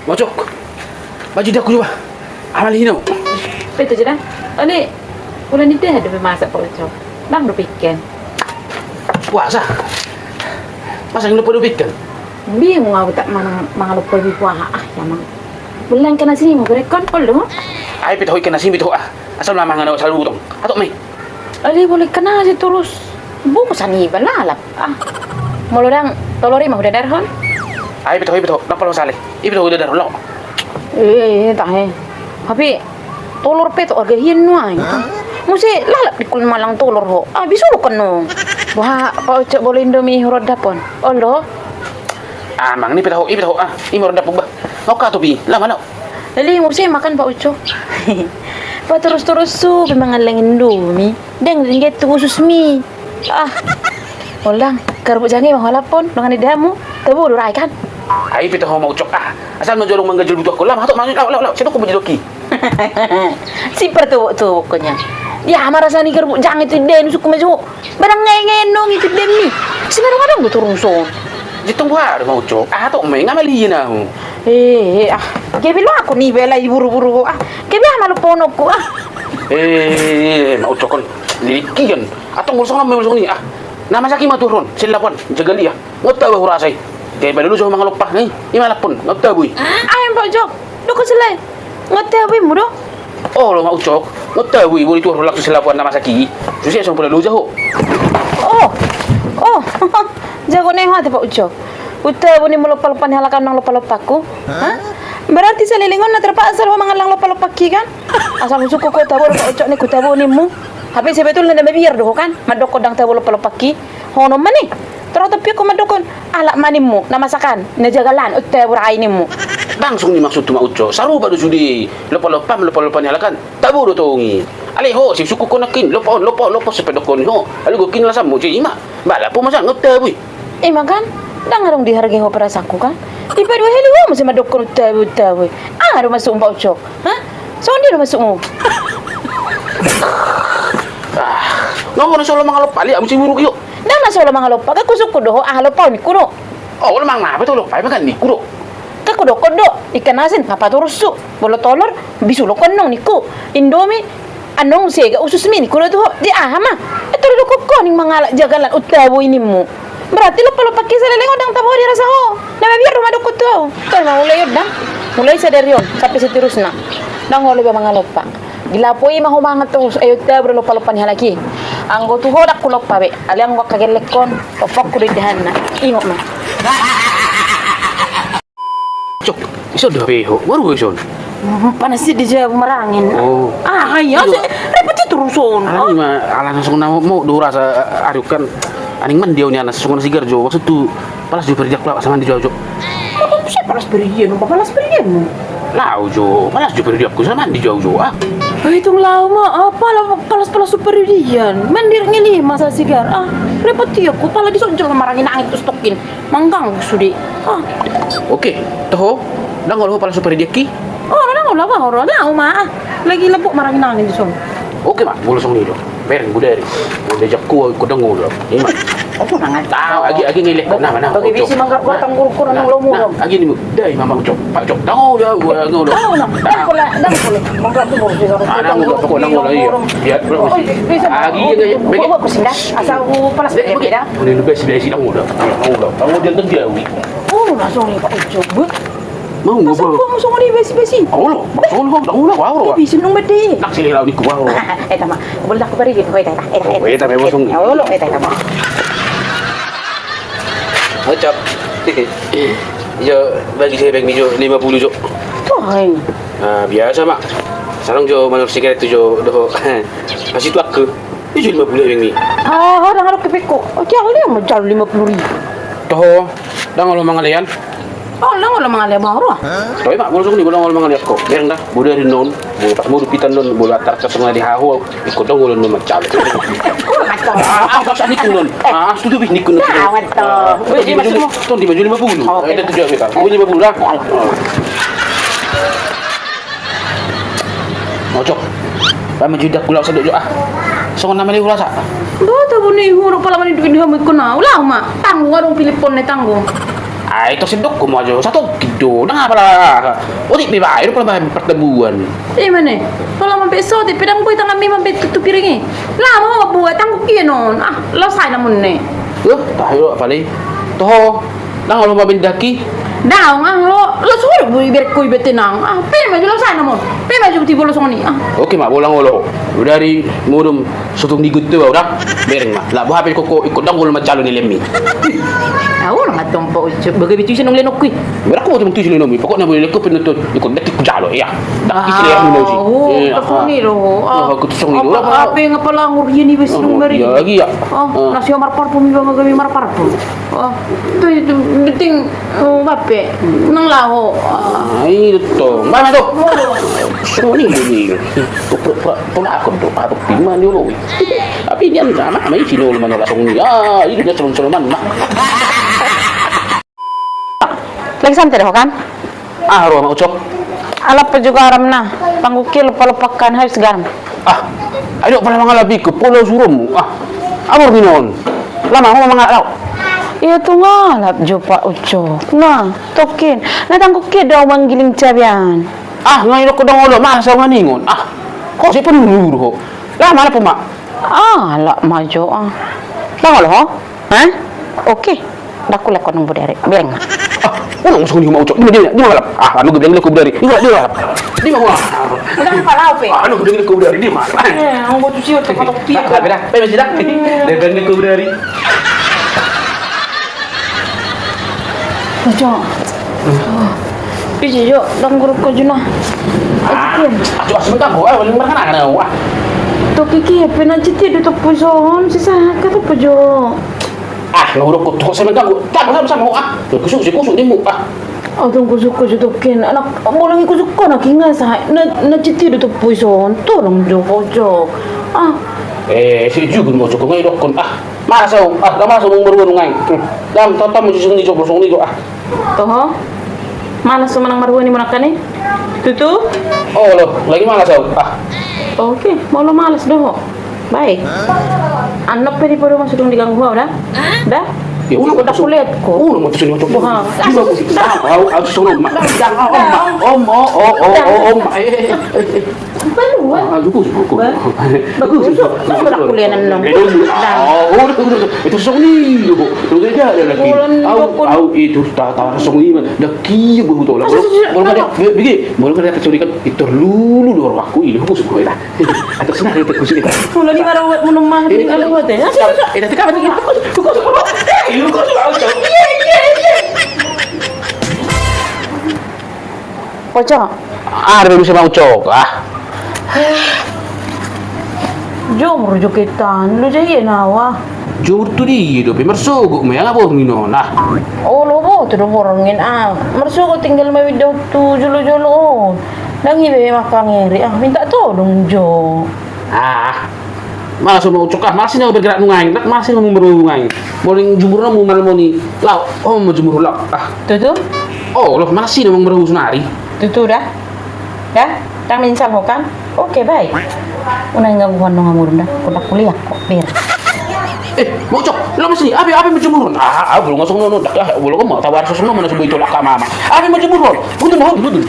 Mocok. Baju dah aku coba. Amal hino. Betul je dah. Ini udah ni dah ada masak Pak Ucok. Bang udah bikin. Puasa. Masa lupa bikin. Bingung aku tak mana lupa lebih puasa ya mang. Bulan kena sini mau berekon polo. Ai pitoy ka na simi to ah. Asal mama ngano sa lutong. Ato may. Ali boleh kena si terus. Bungkusan ni balalap. Molodang tolori mah udah darhon. Ai pitoy napalo sale. Ibito udah daro lo. Tahe. Tapi tolor pe to orga hien nuai. Musi lalap di kul malang tolor ho. Bisu lo keno. Wah, Pak Ucok boleh Indomie hurot dapon. Olo. Mang ni pitoy ah. Imor dapog ba. Noka to bi. Lama no. Lali mo siya makan Pak Ucok. Pa terus-terus su memang lang Indomie. Deng ringgit tu khusus mi. Ulang karbuk jange mah halapon dengan idamu. Tebu durai kan. Ai pitoy mau ucok ah. Asal majolong manggajul butuh ko. Lama to mangi law. Sino ko majoki. Si pertu pokoknya. Ya marasa ni karbuk jange itu den suku maju. Barang ngenong itu den ni. Sekarang butuh rusun. Jitong buhar mau ucok. To may ngamali na ho. Gabi lo ako ni bela buru-buru gabi malu pono ko mau ucok kon. Likian. Atong mulsong na may mulsong ni Nama sakit maturun, silapan, jaga dia. Ngota ba hurasay. Kay balulu sa mga lupa ni. Imalapon, ngota boy. Ayam Pak Ucok. Doko selai. Ngota boy mo do. Lo mau ucok. Ngota boy buli turun lak silapan nama sakit. Susi sa pula luja ho. Jago nih hati Pak Ucok. Uta bo ni lupa-lupa ni halakan nang lupa-lupaku. Berarti sa lilingon na terpaksa ho mga lang lupa-lupa ki kan? Asal suku ko tabo Pak Ucok ni kutabo ni mu. Tapi sebetulnya na biar doh kan, madokon dang tabo lupa-lupaki. Hono mani. Terus tapi ko madokon alak manimu na masakan, na jagalan uta burai nimu. Bangsung ni maksud tu mau ucok. Saru ba do sudi. Lupa-lupa ni halakan. Tabo do tongi. Ali ho si suku ko nakin lupa sepedokon ho. Alu go kin la samu ci ima. Bala po masa ngota boy. Makan dah ngarong dihargai ho perasaku kan. Di padu helu ho masih madokon uta boy. Aru masuk Pak Ucok. So dia masuk mo. Ngomong na solo mga lupa ali am si buruk yo. Dah na solo mga lupa ka kusuk ko do lupa ni kuno. Wala mang na betul lupa makan ni kudo. Ka kudo ikan asin papa turus su. Bolo tolor bisu lo konong niku. Indomie anong sega usus mi ni kuno tu di mah. Ito lo ko ning mga jagalan utabo ini mu. Berarti lupa kisah leleng odang tabo di rasa ho. Na biar rumah doko tu. Kan mulai yodang. Mulai sadarion sampai seterusnya. Dang oleh mga lupa. Gilapoi mah humangat terus ayo ta lupa ni halaki. Anggo tu hodak kulok pabe. Ali anggo kagelekon popok ku di dahana. Ingok mah. Cok, iso dah beho. Baru ison. Panas di dia merangin. Ayo repot teruson. Ani mah ala langsung mau dura sa arukan aning man dia ni anas sungun sigar jo. Maksud tu palas jo berjak lah sama di jo. Siapa palas berian? Palas berian. Lau jo, palas jo berjak ku sama di jo. Hitung lama palas superian. Mandir ngeli masa sigar. Repot dia ku pala disonjol marangin angin tu stokin. Manggang sudi. Oke, toh dah ngolo palas superian ki. Nang lah bah orang lau mah. Lagi lepuk marangin angin disong. Oke mak, boleh song ni jo. Bereng budari. Boleh jak ku dengo lo. Ima. Apa nangan? Tahu agi ngelek mana. Bagi bisi mangkar batang kurang nang lomu. Agi ni dai mamang cok. Pak cok. Tahu dia gua ngolo. Dang pula. Mangkar tu boleh sih. Nang ngolo iya. Biar belum sih. Agi ye bawa ku sinda. Asal ku palas bebe dah. Ni lebih sih dah ngolo. Tahu dia tengah wi. Langsung ni Pak Ucok. Mau ngobrol. Kau musuh ni besi. Allah, wow. Bisi nung bede. Nak sini lawan iku wow. Tama. Boleh tak beri gitu. Eta memang sung. Allah, tama. Ucap. Jo, bagi saya bag ni jo 50 jo. Tuh. Biasa mak. Sarang jo manur sigaret tu jo doh. Masih tu aku. Ni jo 50 bag ni. Dah harap kepeko. Jangan dia menjual 50,000. Toh, dah ngolo mangalian. Lang wala mga lema ro. Toy mak, boleh sung ni boleh ngolo mangalian ko. Bereng dah, boleh rin non. Boleh pas mo dupitan non, boleh atar sa mga dihaho. Iko dong ngolo non macam. Apa ni kunon? Sudah bih ni kunon. Awat to. Di maju mo, ton di maju 50. Ada tu jawab kita. Bunyi 50 dah. Mocok. Ba maju dak kulau sedok jo Songon nama ni urasa. Betul bunyi huruf pala mani duit hamut kuna. Ulah mak. Tanggung warung Filipon ni tanggung. Ay, ito sindok ko mo aja. Satu kido. Na nga pala. Uti piba, ito pala ba pertebuan. Mana? Kalau mampir so, di pedang boy tangan mi mampir tutup piringnya. Lama mau buat tangguh kianon. Ah, lo saya namun ne. Tayo apa lagi? Toho. Nang kalau mabindaki. Daong lo suruh boy biar koi betenang. Ah, pe maju lo saya namun. Pe maju tiba lo songni. Ah. Oke mak, bolang ulo. Dari mudum sotong digut tu udah. Bereng mak. Lah buah hapil koko ikut dang ulo macalo ni lemmi. Tahu orang atong po bagai bicu senong lenok kui. Berako mo tuh sila nomi. Pokoknya boleh lekop penutut ikut detik jalo ya. Tak kisah yang mau sih. Takuni lo. Aku tuh song itu. Apa yang apa langur dia ni besi numeri. Ya lagi ya. Oh, nasi omar parfum juga magami mar parfum. Oh, itu penting bape. Nang laho. Ay, ito. Mana to? Suni ni. Pula ako to. Apa piman dulu. Tapi dia sama may sinul man langsung ni. Ah, ini dia sulman mak. Lagi santai dah kan? Ah, ruang ucok. Alap pa juga aram na. Panggukil palapakan habis garam. Ah, ayo pala mga labi ko. Pulo surum. Ah, amor ginon. Lama ako mga alaw. Iya tu ngalap jo Pak Ucok. Nah, tokin. Natanggukin daw manggiling cabian. Ah, ngayon ako dong ulo. Masa nga ningon. Ah, kok si penuru ho. Lama na po mak. Ah, lak maju ah. Tanggal ho? Hah? Okey. Dah kulek ko nang budari. Bilang. Ah, wala mo sa kuning maucok. Di mo malap. Ah, ano gabing ko dari. Di malap. Di mo. Udah palau pe. Ah, ano gabing ko dari. Di malap. Ang buat siyo to patok ti. Ah, beda. Pe masih dah. Gabing ko dari. Ucok. Piji yo, dang grup ko juna. Ah, ajo sebentar ho. Ah, walang marana na ho. Ah. To kiki penajiti do to puson sisa kata pejo. Ah, nguruk ko to sebentar ho. Tak sama ho. Ah, kusuk di mu. Ah. Atong kusuk token anak molang kusuk ko na kinga sa na citi do to puson tolong jo Ucok. Ah, Si juga mo cukup ngayon kon. Ah, masa ho. Ah, lama sa mong marunong ngayon. Dam, tatam mo sisong ni jo prosong ni jo. Ah. toho. Mana sumanang marhuani mo nakani? Tutu? Oh, lo, lagi mana sa? Ah. Okey, mau lo malas doh. Baik. Anak pedi pada masuk dong diganggu dah? Dah? Ya, Udah udah kulihat ko. Uno mo tusun mo to. Wah. Aku suno. Om. Baru. Bagus. Bagus kuliah nang. Itu soni lo. Itu dia ada lagi. Au itu tata soni man. Laki bu to lah. Boleh ada bigi. Boleh ada curi kan itu lulu dor aku ini aku suka dah. Atau senang itu kusuk itu. Kalau di mana buat munumah ni kalau buat eh. Itu kan lagi. Lu kok suka auto? Pocok. Ah, ada bisa mau cok. Ah. Jom rujuk kita. Lu jadi nawa. Jur tu di hidup, mersogok me yang apa nginon. Ah. Oh, lo bo tu horongin ah. Mersu ko tinggal may video tu jolo-jolo. Nang ibe makangiri. Ah, minta tolong Jo. Ah. Malas mau cok ah, malas ni bergerak nungai. Nak malas ni mau berungai. Boleh jumur na mo malmoni. Lau, oh mau jumur lau. Ah. Tutu? Oh, lo malas ni mau berungai. Tutu dah? Dah? Tak minsan ho kan? Okey, baik. Unang gangguan nung amurun dah. Kuda kuliah kok, ber. Mau cok, lo masih abi mau jumur. Ah, belum masuk nono. Dak, belum mau tawar sesuatu mana sebuah itu lah mama. Abi mau jumur. Betul.